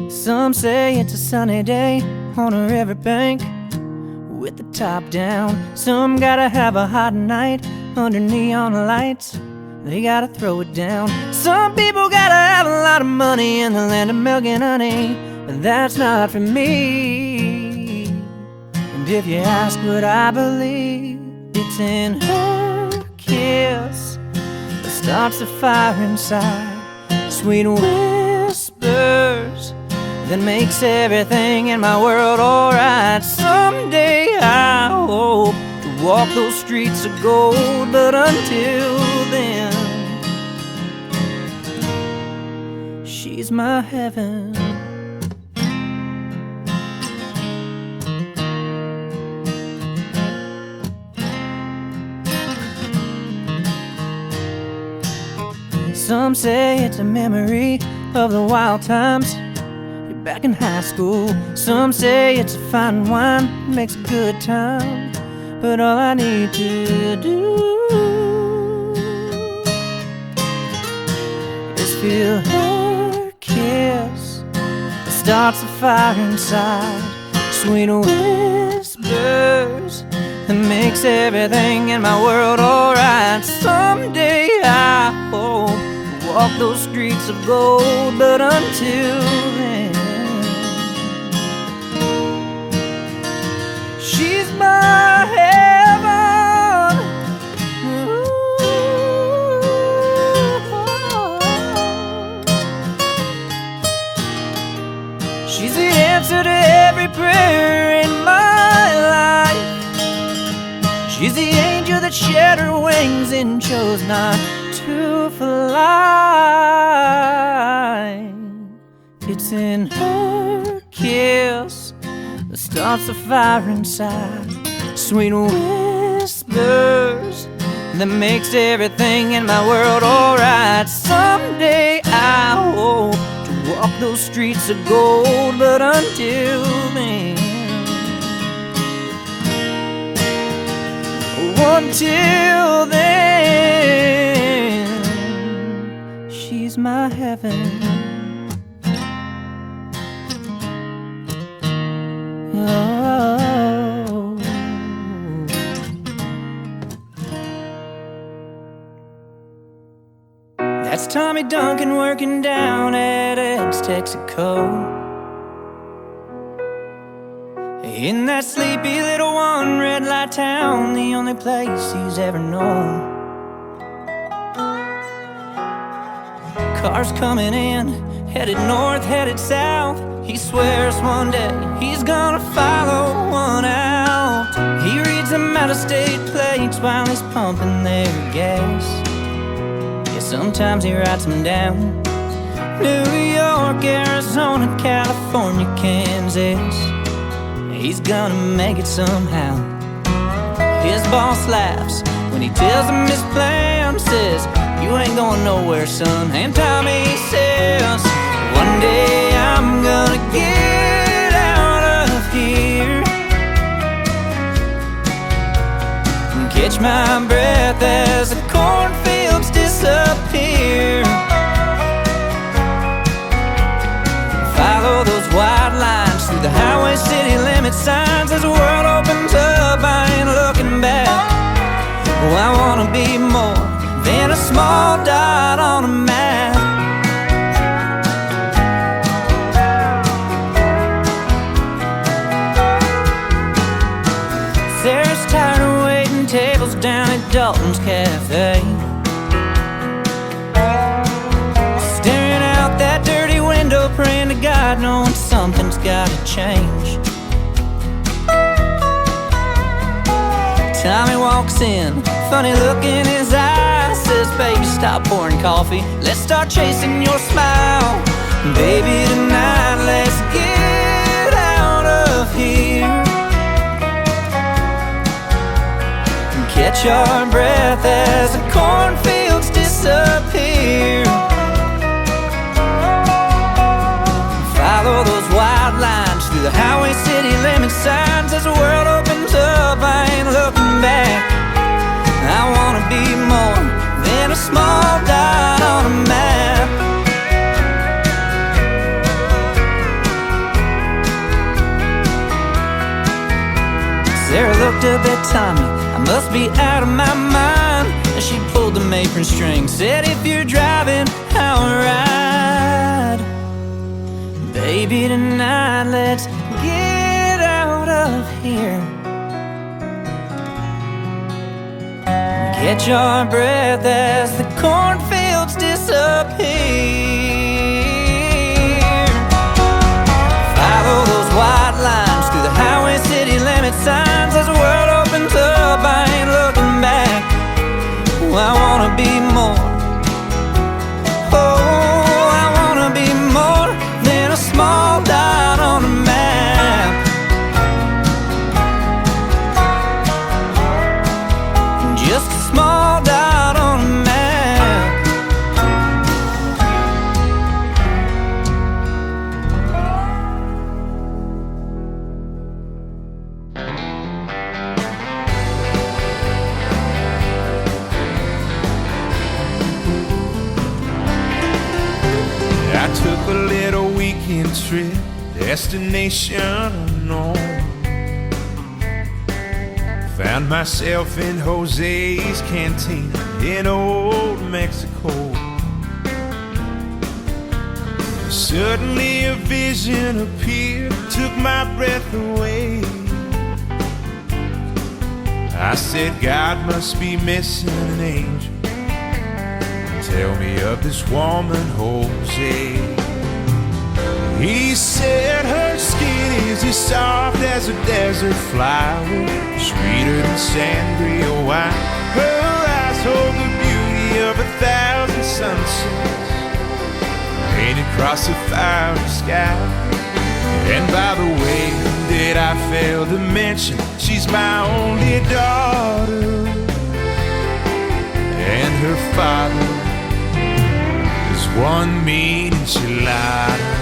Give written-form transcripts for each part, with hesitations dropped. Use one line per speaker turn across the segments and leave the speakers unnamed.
Some say it's a sunny day on a riverbank with the top down. Some gotta have a hot night under neon lights. They gotta throw it down. Some people gotta have a lot of money in the land of milk and honey, but that's not for me. And if you ask what I believe, it's in her kiss that starts the fire inside. Sweet whispers that makes everything in my world alright. Someday I hope to walk those streets of gold, but until then, she's my heaven. Some say it's a memory of the wild times back in high school. Some say it's a fine wine, makes a good time, but all I need to do is feel her kiss that starts a fire inside. Sweet whispers that makes everything in my world alright. Someday I hope to walk those streets of gold, but until then, she's my heaven. She's the answer to every prayer in my life. She's the angel that shed her wings and chose not to fly. It's in her kiss that starts a fire inside. Sweet whispers that makes everything in my world alright. Someday I hope to walk those streets of gold, but until then, until then, she's my heaven. Oh. That's Tommy Duncan working down at Ed's Texaco. In that sleepy little one red light town, the only place he's ever known. Cars coming in, headed north, headed south. He swears one day he's gonna follow one out. He reads them out-of-state plates while he's pumping their gas. Yeah, sometimes he writes them down. New York, Arizona, California, Kansas. He's gonna make it somehow. His boss laughs when he tells him his plan. Says, you ain't going nowhere, son. And Tommy says, one day I'm gonna get out of here and catch my breath as the cornfields disappear. Follow those white lines through the highway city limit signs. As the world opens up, I ain't looking back. Oh, I wanna be more than a small dot on a map. Sarah's tired of waiting tables down at Lawton's Cafe, staring out that dirty window, praying to God, knowing something's gotta change. Tommy walks in, funny look in his eyes. Says, baby, stop pouring coffee, let's start chasing your smile. Baby, tonight, let's get out of here and catch our breath as the cornfields disappear. Follow those wild lines through the highway city limit signs. As the world opens up, I ain't looking back. I wanna be more than a small dot on a map. Sarah looked up at Tommy, I must be out of my mind. She pulled the apron string, said if you're driving, I'll ride. Baby, tonight let's get out of here. Catch our breath as the cornfields disappear. Follow those white lines through the highway city limit signs. As the world opens up, I ain't looking back. I wanna be more. Oh, I wanna be more than a small dot on a map. Just a small dot on a map.
I took a little weekend trip, destination unknown. Found myself in Jose's cantina in old Mexico. Suddenly a vision appeared, took my breath away. I said, God must be missing an angel. Tell me of this woman, Jose. He said her skin is as soft as a desert flower, sweeter than sangria wine. Her eyes hold the beauty of 1,000 sunsets painted across a fiery sky. And by the way that I failed to mention, she's my only daughter, and her father is one mean enchilada.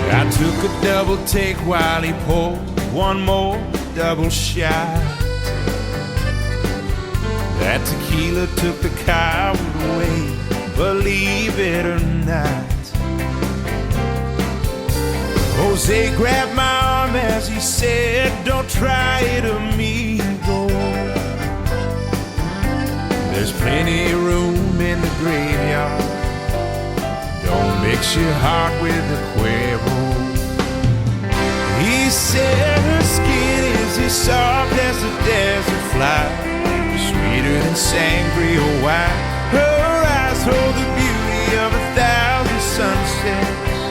I took a double take while he poured one more double shot. That tequila took the coward away, believe it or not. Jose grabbed my arm as he said, don't try it, amigo. There's plenty of room in the graveyard. Don't mix your heart with the Cuervo. He said her skin is as soft as a desert flower, sweeter than sangria wine. Her eyes hold the beauty of 1,000 sunsets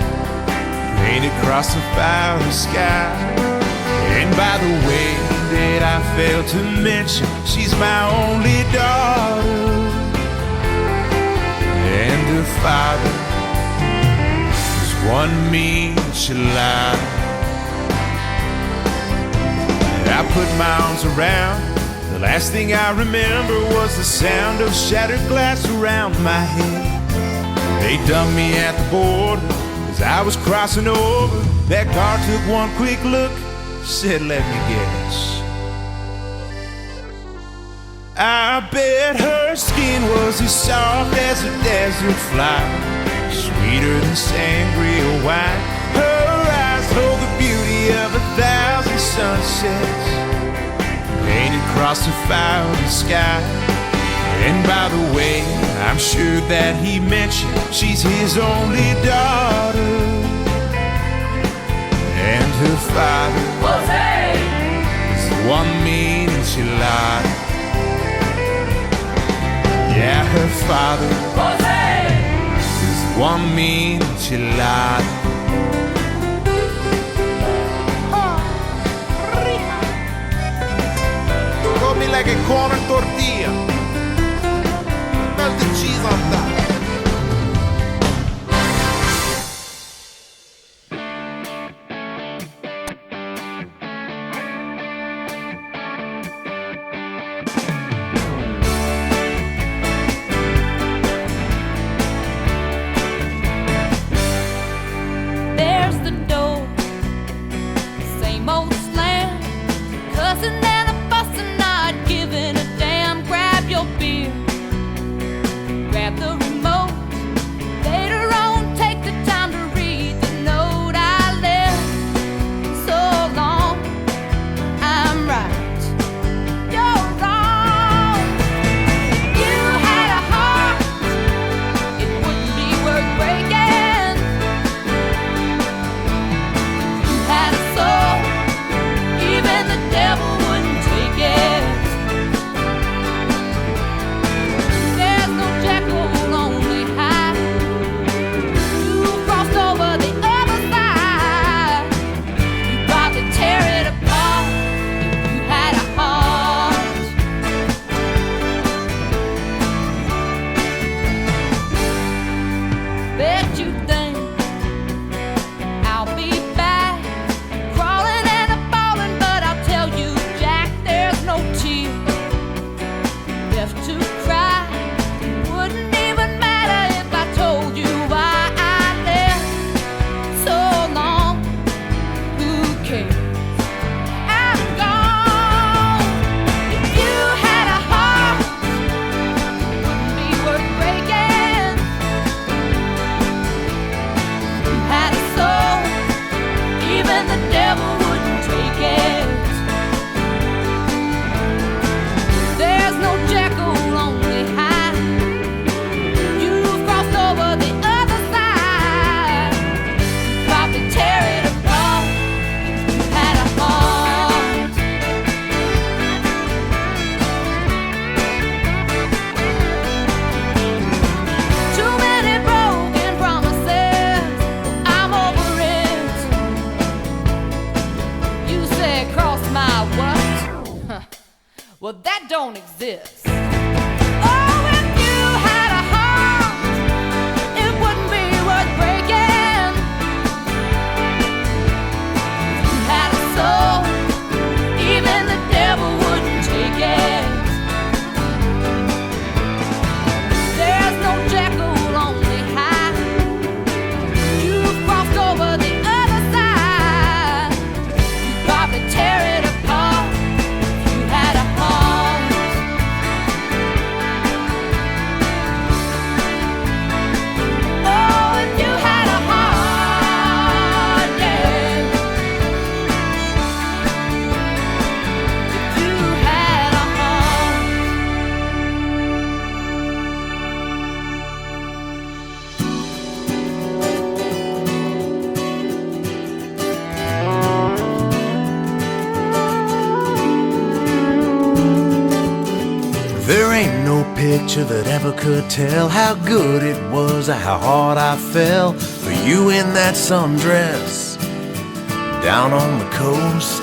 painted across a fiery sky. And by the way that I failed to mention, she's my only daughter, and her father is one mean enchilada. I put my arms around. The last thing I remember was the sound of shattered glass around my head. They dumped me at the border as I was crossing over. That car took one quick look, said, let me guess. I bet her skin was as soft as a desert flower, sweeter than sangria wine. Her eyes hold the beauty of 1,000 sunsets painted across the fiery sky. And by the way, I'm sure that he mentioned she's his only daughter, and her father, Jose, is the one mean enchilada. Yeah, her father, Jose, is the one mean enchilada. Me like a corn and tortilla, melted cheese on top.
most slammed, cussing and a fussing, not giving a damn. Grab your beer, grab the remote. Later on, take the time to read the note I left. So long, I'm right, you're wrong. You had a heart, it wouldn't be worth breaking. You had a soul, even the devil wouldn't take it. There's no Jekyll, only Hyde. You crossed over the other side. You probably tear it apart if you had a heart. Bet you think I'll be back, crawling and a falling, but I'll tell you, Jack, there's no tear left to cry. Wouldn't even matter if I told you why I left. So long, who cares? I'm gone. If you had a heart, it wouldn't be worth breaking. You had a soul, even the devil wouldn't take it. There's no Jekyll, only Hyde. You crossed over the other side. You'd probably tear it apart if you had a heart. Too many broken promises, I'm over it. You said cross my what? Huh. Well, that don't exist. Oh, if you had a heart, it wouldn't be worth breaking. If you had a soul, even the devil wouldn't take it. There's no Jekyll, only Hyde. You crossed over the other side. You'd probably tear it apart if you had a heart. Oh, if you had a heart, yeah. If you had a heart.
There ain't no picture that ever could tell how good it was or how hard I fell for you in that sundress down on the coast.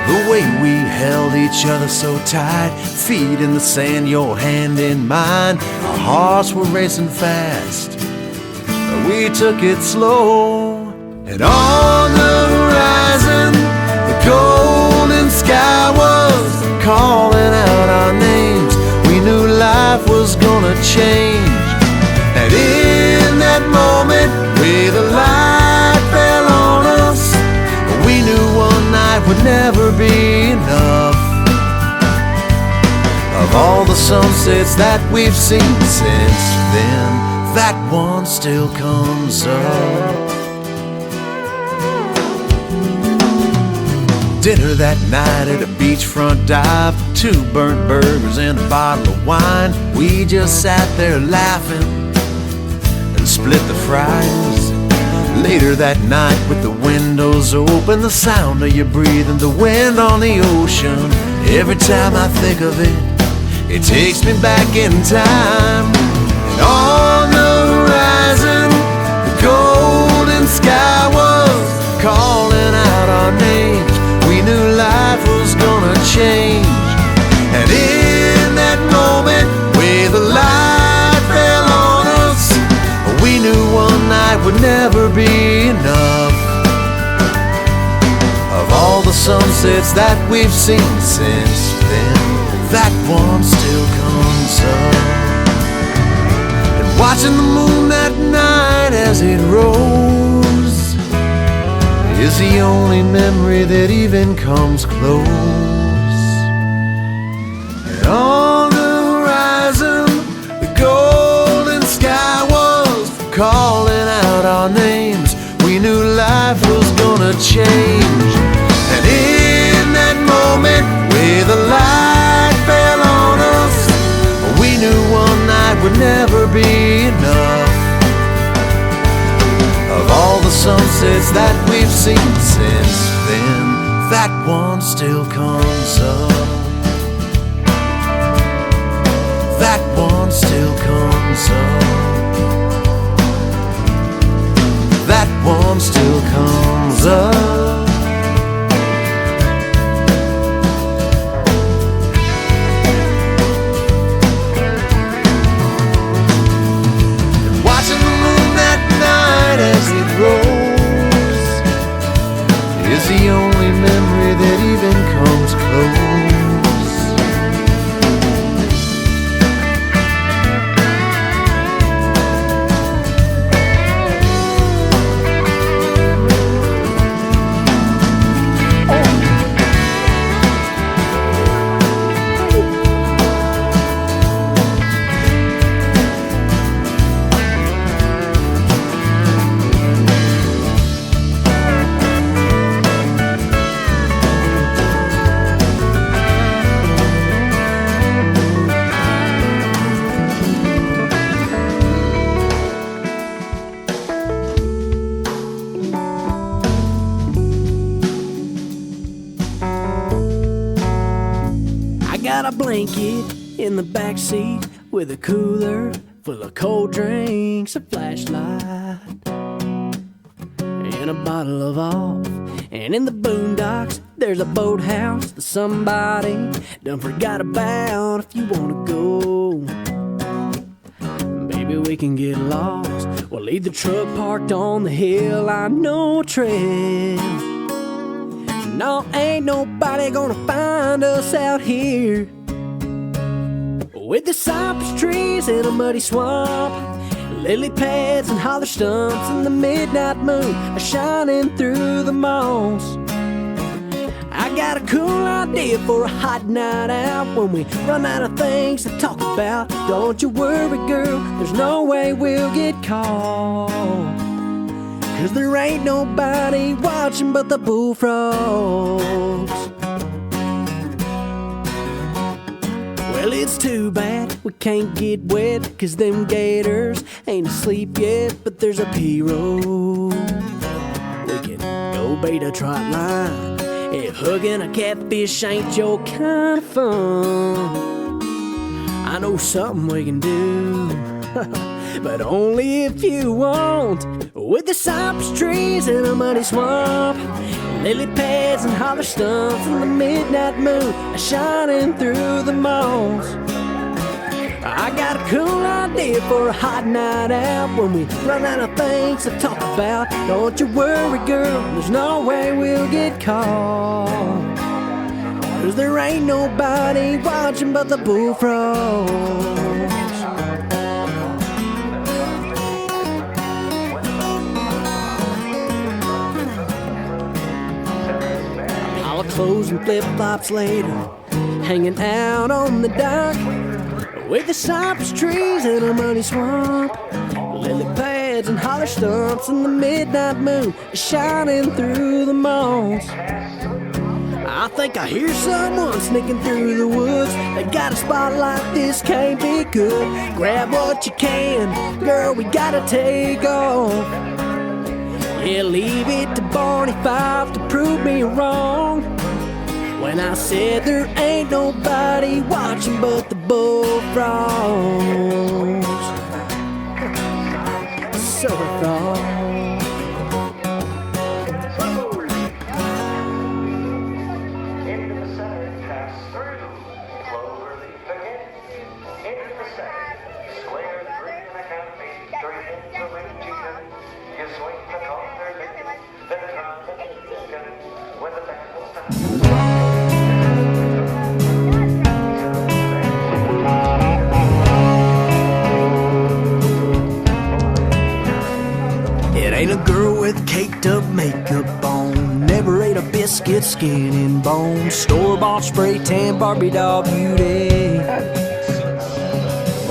The way we held each other so tight, feet in the sand, your hand in mine. Our hearts were racing fast, but we took it slow. And on the horizon, the golden sky was calling out our names. We knew life was gonna change. And in that moment, where the light fell on us, we knew one night would never be enough. Of all the sunsets that we've seen since then, that one still comes up. Dinner that night at a beachfront dive, 2 burnt burgers and a bottle of wine. We just sat there laughing and split the fries. Later that night with the windows open, the sound of you breathing, the wind on the ocean. Every time I think of it, it takes me back in time. And on the horizon, the golden sky was calling out our names. We knew life was gonna change. And in that moment, where the light fell on us, we knew one night would never be enough. Of all the sunsets that we've seen since then, that one still comes up. And watching the moon that night as it rose, is the only memory that even comes close. And on the horizon, the golden sky was calling out our names. We knew life was gonna change. And in that moment where the light fell on us, we knew one night would never be enough. Of all the sunsets that we've seen since then, that one still comes up. That one still comes up. That one still comes up. And watching the moon that night as it rose is the only memory that even comes close.
Got a blanket in the back seat with a cooler full of cold drinks, a flashlight, and a bottle of off. And in the boondocks, there's a boathouse that somebody done forgot about. If you wanna go, baby, we can get lost. We'll leave the truck parked on the hill. I know a trail. No, ain't nobody gonna find us out here. With the cypress trees in a muddy swamp, lily pads and holler stumps, and the midnight moon shining through the moss. I got a cool idea for a hot night out when we run out of things to talk about. Don't you worry, girl, there's no way we'll get caught. 'Cause there ain't nobody watching but the bullfrogs. Well, it's too bad we can't get wet, 'cause them gators ain't asleep yet. But there's a P-road. We can go bait a trot line if hugging a catfish ain't your kind of fun. I know something we can do, but only if you want. With the cypress trees in a muddy swamp, lily pads and holler stumps, and the midnight moon shining through the moss. I got a cool idea for a hot night out when we run out of things to talk about. Don't you worry, girl, there's no way we'll get caught. 'Cause there ain't nobody watching but the bullfrogs. Clothes and flip-flops later, hanging out on the dock with the cypress trees in a muddy swamp, lily pads and holler stumps, and the midnight moon shining through the moss. I think I hear someone sneaking through the woods. They got a spot like this, can't be good. Grab what you can, girl, we gotta take off. Yeah, leave it to Barney Fife to prove me wrong when I said there ain't nobody watching but the bullfrogs. So I thought. makeup on. Never ate a biscuit, skin and bone. Store-bought spray tan Barbie doll beauty.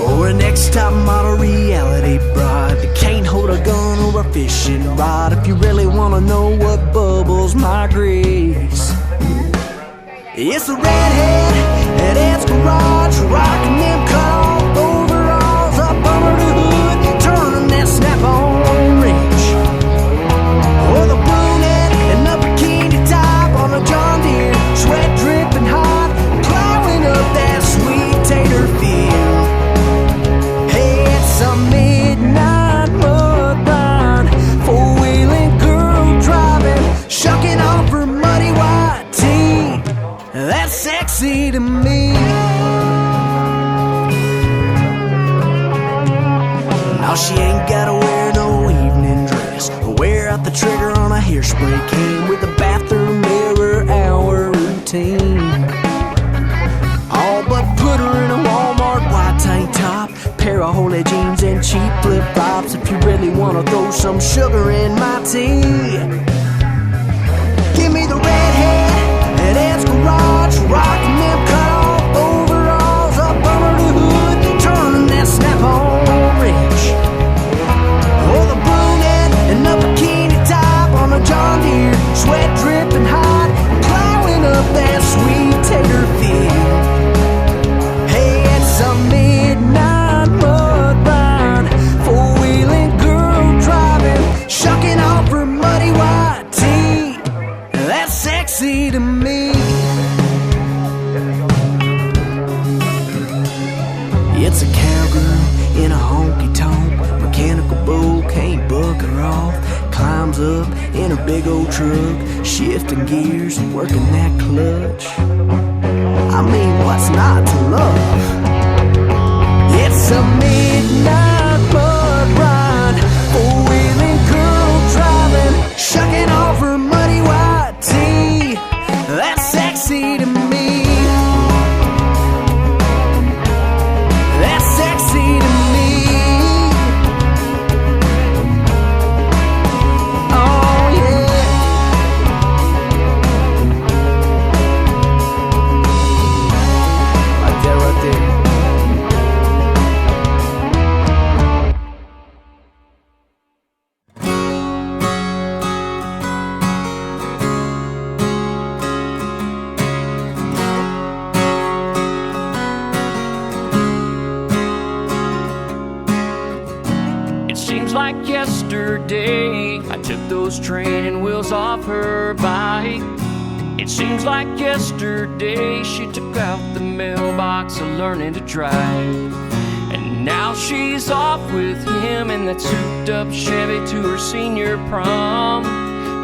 Or a next top model reality bride that can't hold a gun or a fishing rod. If you really wanna know what bubbles my grace, it's a redhead at Ed's garage, rocking them cut-off overalls up under the hood, turning that snap-on wrench. Or the brunette in a bikini top on a John Deere, sweat dripping hot, plowing up that sweet tater field. Hey, it's a midnight mud ride, four-wheeling girl driving, shucking off her muddy white tee. That's sexy to me. Now she ain't gotta wear no evening dress or wear out the trigger on a hairspray can with a bathroom mirror hour routine. All but put her in a Walmart white tank top, pair of holy jeans and cheap flip-flops. If you really wanna throw some sugar in my tea, give me the redhead at Ed's garage, rocking them cut-off overalls up under the hood, turning that snap-on wrench. Or the brunette in a bikini top on a John Deere, sweat dripping hot, plowing up that sweet tater field. Hey, it's a midnight mud ride, four-wheeling girl driving, shucking off her muddy white tee. That's sexy to me. It's a cowgirl in a honky-tonk, mechanical bull can't buck her off, climbs up in her big old truck, shifting gears and working that clutch. I mean, what's not to love? It's a midnight mud ride, four-wheeling girl driving, shucking off her muddy white tee. That's sexy to me. That's sexy to me. Oh yeah. Right there, right there.
It seems like yesterday I took those training wheels off her bike. It seems like yesterday she took out the mailbox of learning to drive. And now she's off with him in that souped up Chevy to her senior prom.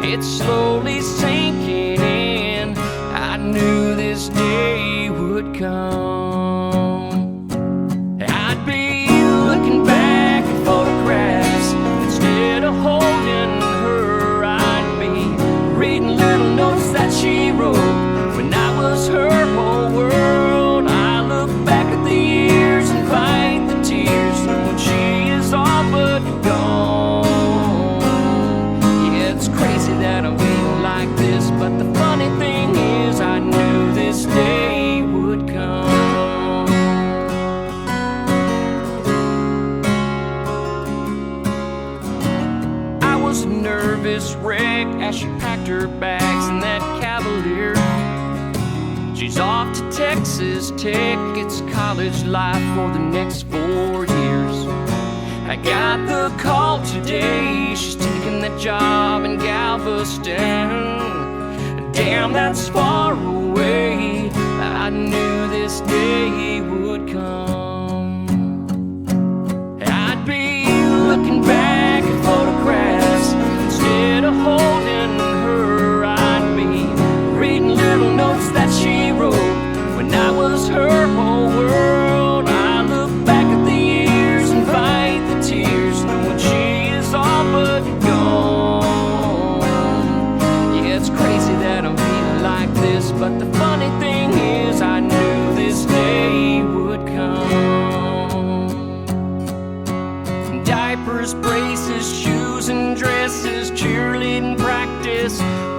It's slowly sinking in, I knew this day would come. I'd be looking back at photographs instead of holding her. I'd be reading little notes that she wrote when I was her whole world. I look back at the years and fight the tears when she is all but gone. Yeah, it's crazy that I'm feeling like this, but the funny thing is I knew this day would come. I was a nervous wreck as she packed her bags in that Cavalier. She's off to Texas Tech, it's college life for the next 4 years. I got the call today, she's taking that job in Galveston. Damn, that's far away, I knew this day would come. I'd be looking back at photographs instead of holding her. I'd be reading little notes that she wrote when I was her whole world. I look back at the years and fight the tears when she is all but gone. Yeah, it's crazy that I'm feeling like this, but the funny thing is I knew this day would come. Diapers, braces, shoes and dresses, cheerleading practice,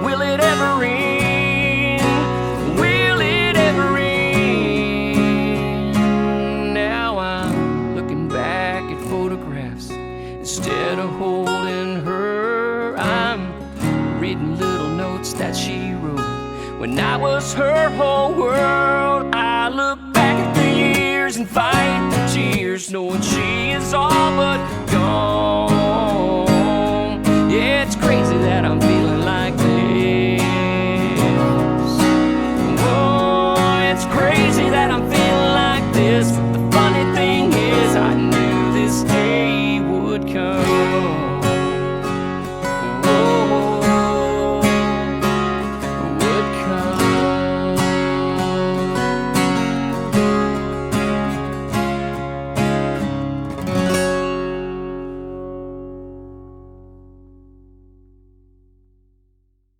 Will it ever end? Will it ever end? Now I'm looking back at photographs. Instead of holding her, I'm reading little notes that she wrote when I was her whole world. I look back at the years and fight the tears, knowing she is all but gone. Yeah, it's crazy that I'm feeling